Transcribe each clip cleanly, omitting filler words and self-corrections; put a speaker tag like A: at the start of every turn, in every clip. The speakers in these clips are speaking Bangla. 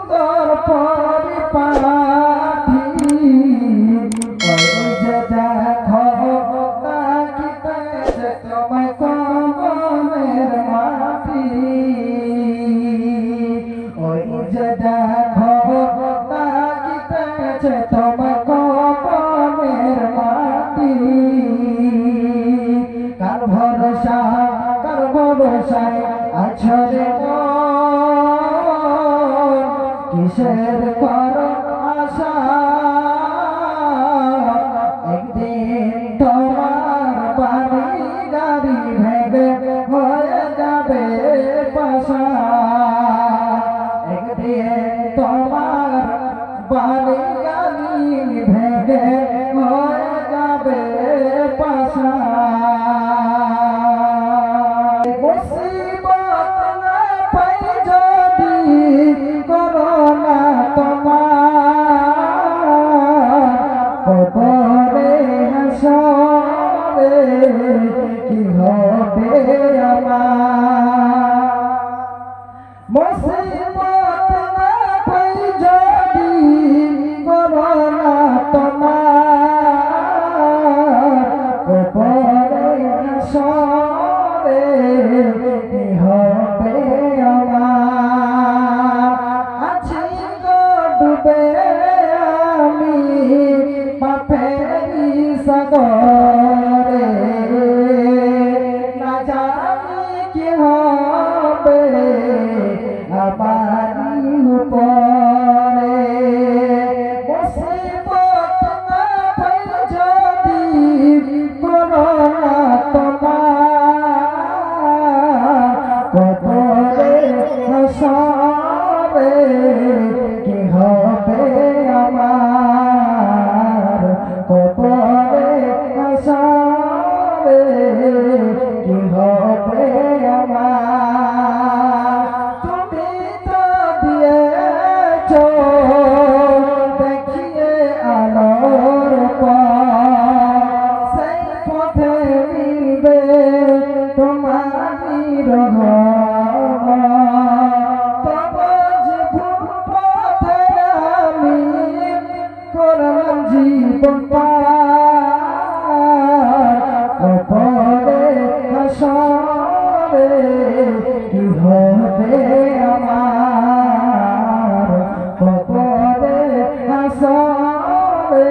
A: সুন্দর পরিপাটি ওই যে দেখো তাকিতেছে তোমায় কবরের মাটি ওই যে দেখো তাকিতেছে তোমায় কবরের মাটি কার ভরসায় আছো রে কিসের কর আশা একদিন তোমার বাড়ি গাড়ি ভেঙে হয়ে যাবে পাশা একদিন তোমার বাড়ি গাড়ি ভেঙে হয়ে যাবে পাশা কবরে হাসরে কি হবে আমার মুসিবত না পাই যদি করোনা তোমার কবরে হাসরে কি হবে আমার আছি গো ডুবে আমি পাপেরি সাগরে না জানি কি হবে আমারি উপরে মুসিবত না পাই যদি করোনা তোমার কবরে হাসরে কি হবে আমার কবরে হাসরে কি হবে আমার তুমি তো দিয়েছো দেখিয়ে আলোর পথ সেই পথে মিলবে তোমারি রহমত তবে জীবন পথে আমি করলাম জীবন কবরে হাসরে কি হবে আমার কবরে হাসরে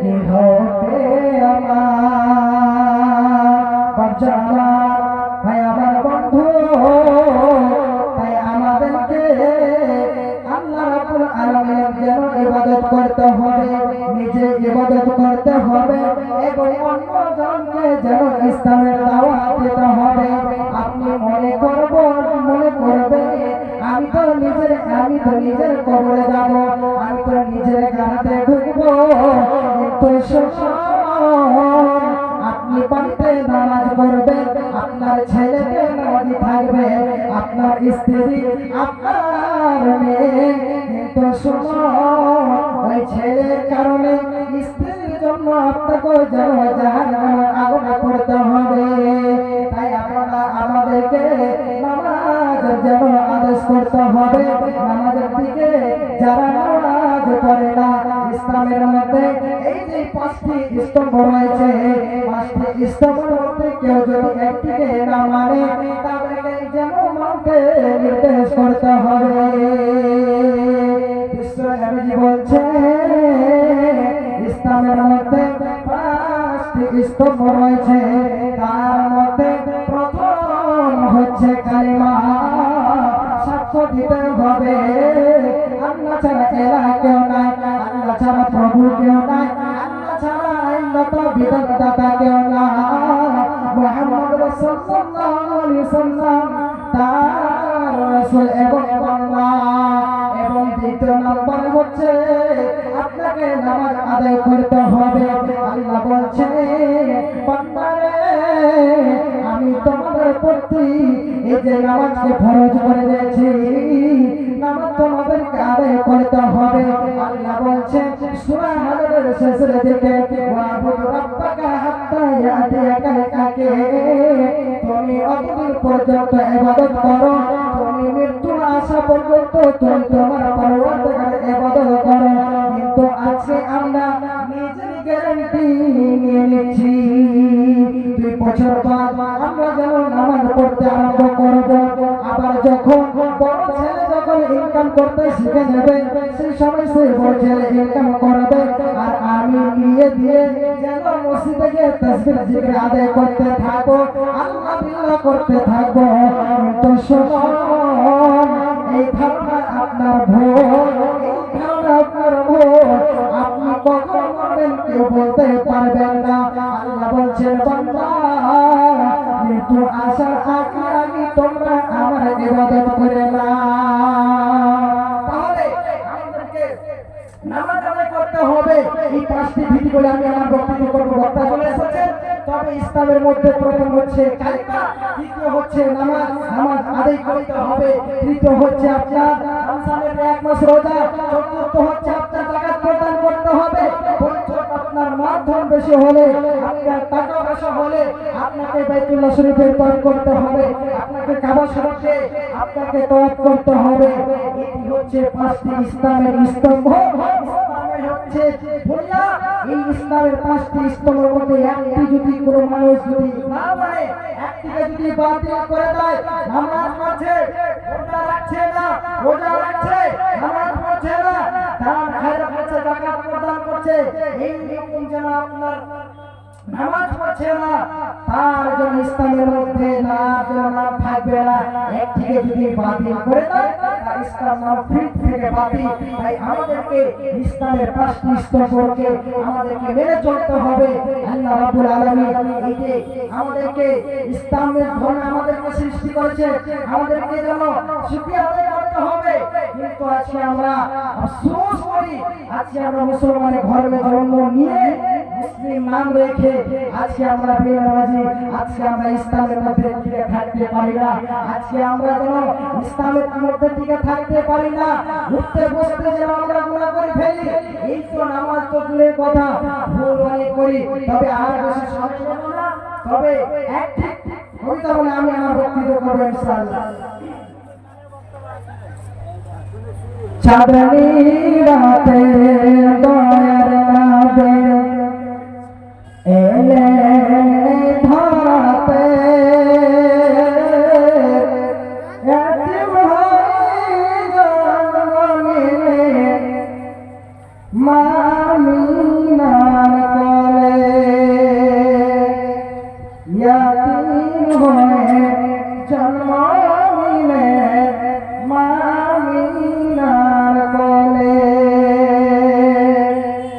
A: কি হবে আমার ভাই আমার বন্ধু তাই আমাদেরকে আল্লাহ রাব্বুল আলামিনের যেন ইবাদত করতে হবে নিজে ইবাদত করতে হবে এবং অন্যজনকে যেন ইসলামের দাওয়াত দিতে হবে আপনি মনে করবে আমি তো নিজের কবরে যাব আমি তো নিজের গাড়িতে ঢুকবো কিন্তু আপনি বাড়িতে নামাজ পড়বেন আপনার ছেলেকে নামাজি থাকবে আপনার স্ত্রী আপনার মেয়ে কিন্তু ওই ছেলের কারণে স্ত্রীর জন্য আপনাকে যেন জাহান্নামের আগুনে পড়তে হবে তাই আপনারা আমাদেরকে নামাজ যেন আদেশ করতে হবে নামাজের দিকে যারা নামাজ পড়ে না ইসলামের মধ্যে এই যে 5টি স্তম্ভ রয়েছে 5টি স্তম্ভের মধ্যে কেউ যদি একটিকে না মানে তাদেরকে যেন মানতে নির্দেশ করতে হবে বিশ্বনবী বলছে ইসলামের মধ্যে 5টি স্তম্ভ রয়েছে তার মধ্যে প্রথম হচ্ছে কালিমা সাক্ষ্য দিতে হবে আল্লাহ ছাড়া ইলাহ কেউ নাই আল্লাহ ছাড়া প্রভু কেউ নাই আল্লাহ ছাড়া আইনদাতা বিধানদাতা কেউ নাই মুহাম্মদ রাসূল সাল্লাল্লাহু আলাইহি ওয়াসাল্লাম তার রাসূল এবং বান্দা এবং দ্বিতীয় নম্বর হচ্ছে আপনাকে নামাজ আদায় করতে হবে আল্লাহ বলছে বান্দারে আমি তোমাদের প্রতি এই যে নামাজকে ফরজ করে দিয়েছি নামাজ তোমাদেরকে আদায় করতে হবে আল্লাহ বলছে সূরা হাজরের শেষের দিকে ওয়াবুদ রাব্বাকা হাত্তা ইয়াতিয়াকাল ইয়াকিন তুমি অতদূর পর্যন্ত ইবাদত করো তুমি মৃত্যুর আসা পর্যন্ত তুমি তোমার পরবর্তীকালে ইবাদত করো। কিন্তু আজকে আমরা নিজের গ্যারান্টি নিয়ে নিচ্ছি 2 বছর বাদ আমরা যেন নামাজ পড়তে আরম্ভ করব। আবার যখন বড় ছেলে যখন ইনকাম করতে শিখে যাবে সেই সময় সে বড় ছেলে ইনকাম করবে, আর আমি দিয়ে দিয়ে যেন মসজিদে গিয়ে তাসবিহ জিকির আদায় করতে থাকবো, আল্লাহ বিল্লাহ করতে থাকবো। তো শুনুন, এই ধারণা আপনার ভুল, এই ধারণা আপনার ভুল। আপনি কখন করবেন কেউ বলতে পারবেন না। আল্লাহ বলছেন বান্দা মৃত্যু আসার আগে আগে তোমরা আমার ইবাদত করে না। তাহলে আমাদেরকে নামাজ আদায় করতে হবে। এই 5টি ভিত্তি বলে আমি আমার বক্তব্য করব। বক্তা চলে এসেছেন। তবে ইসলামের মধ্যে প্রথম হচ্ছে কালিমা, দ্বিতীয় হচ্ছে নামাজ, নামাজ আদায় করতে হবে, তৃতীয় হচ্ছে আপনার রমজানের 1 মাস রোজা, চতুর্থ হচ্ছে আপনার যাকাত প্রদান করতে হবে, পঞ্চম আপনার মাধ্যম বেশি হলে, আপনার টাকা পয়সা হলে আপনাকে বাইতুল্লাহ শরীফের তওয়াফ করতে হবে, আপনাকে কাবা শরীফে আপনাকে তওয়াফ করতে হবে। এটি হচ্ছে 5টি ইসলামের স্তম্ভ। ইসলামের হচ্ছে ভুলিয়া এই ইসলামের 5টি স্তম্ভের মধ্যে একটি যদি কোনো মানুষ যদি না মানে, একটিকে যদি বাতিল করে দেয়, নামাজ পড়ছে রোজা রাখছে না, রোজা রাখছে নামাজ পড়ছে না, দান খায়রাত করছে, যাকাত প্রদান করছে, এই রকম যেন আপনার নামাজ পড়ছে না, তার জন্য ইসলামের মধ্যে নাম থাকবে না। একটিকে যদি বাতিল করে দেয় তার ইসলাম নাম ফিট থেকে বাতিল। তাই আমাদেরকে ইসলামের 5টি স্তম্ভকে আমাদেরকে মেনে চলতে হবে। আল্লাহ রাব্বুল আলামিন এই যে আমাদেরকে ইসলামের ধর্মে আমাদেরকে সৃষ্টি করেছে, আমাদেরকে যেন শুকরিয়া আদায় করতে হবে। কিন্তু আজকে আমরা আফসোস করি, আজকে আমরা মুসলমানের ঘরে জন্ম নিয়ে মুসলিম নাম রেখে আজকে আমরা বেনামাজি, আজকে আমরা ইসলামের মধ্যে টিকে থাকতে পারি না, আজকে আমরা যেন ইসলামের মধ্যে টিকে থাকতে পারি না, উঠতে বসতে যেন আমরা গুনাহ করে ফেলি। এই তো নামাজ তো দূরের কথা, ভুল অনেক করি। তবে আর বেশি সময় নেব না, তবে একটি কবিতা বলে আমি আমার বক্তব্য করব ইনশাআল্লাহ। চাঁদনী রাতে দয়ার নবী এলে ধরাতে, এতিম হয়ে জন্ম নিলে মা আমিনার কোলে, এতিম হয়ে জন্ম নিলে মা আমিনার কোলে।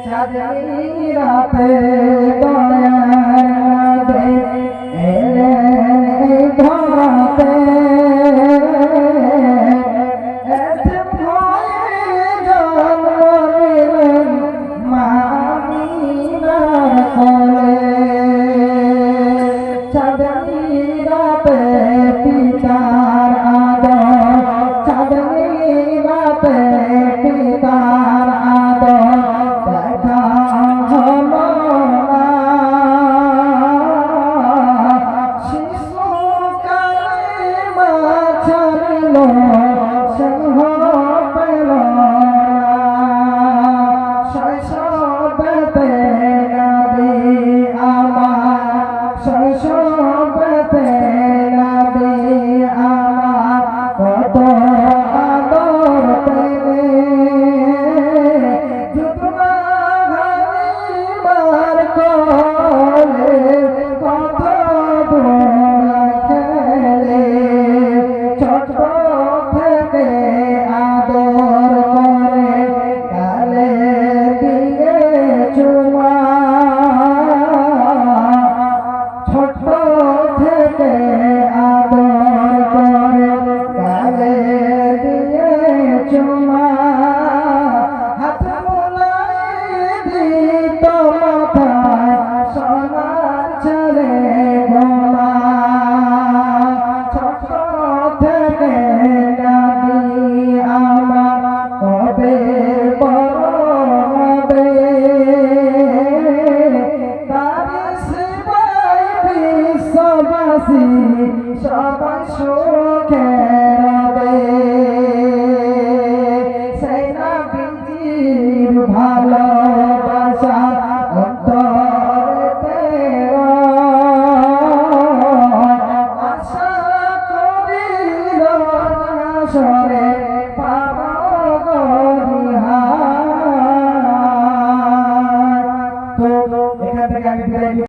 A: চাঁদনী রাতে সবাই সুখে রবে। ভালোবাসা অন্তরেতে রয়। আশা করিল হাসরে